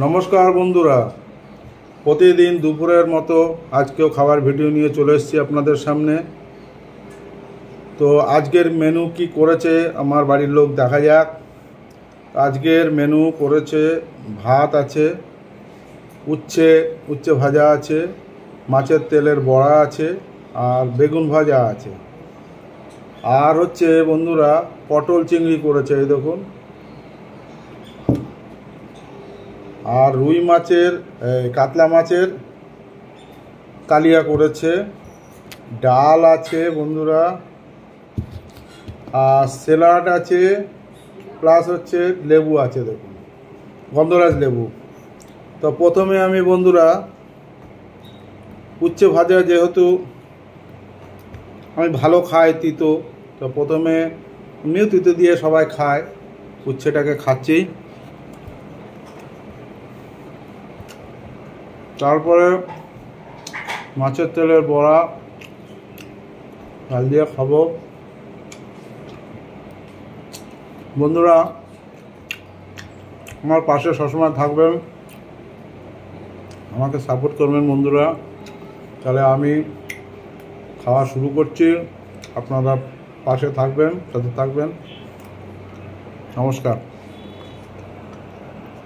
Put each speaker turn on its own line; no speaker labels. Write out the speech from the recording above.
নমস্কার বন্ধুরা, প্রতিদিন দুপুরের মতো আজকেও খাবার ভিডিও নিয়ে চলে এসেছি আপনাদের সামনে। তো আজকের মেনু কি করেছে আমার বাড়ির লোক দেখা যাক। আজকের মেনু করেছে ভাত আছে, উচ্ছে ভাজা আছে, মাছের তেলের বড়া আছে, আর বেগুন ভাজা আছে। আর হচ্ছে বন্ধুরা পটল চিংড়ি করেছে, এই দেখুন। আর রুই মাছের কাতলা মাছের কালিয়া করেছে। ডাল আছে বন্ধুরা, আর স্যালাড আছে, প্লাস হচ্ছে লেবু আছে, দেখুন গন্ধরাজ লেবু। তো প্রথমে আমি বন্ধুরা উচ্ছে ভাজা, যেহেতু আমি ভালো খাই তিতো, তো প্রথমে এমনিও তিতো দিয়ে সবাই খায়, উচ্ছেটাকে খাচ্ছি। তারপরে মাছের তেলের বড়া ডাল দিয়ে খাবো। বন্ধুরা আমার পাশে সবসময় থাকবেন, আমাকে সাপোর্ট করবেন বন্ধুরা। তাহলে আমি খাওয়া শুরু করছি, আপনারা পাশে থাকবেন, সাথে থাকবেন। নমস্কার।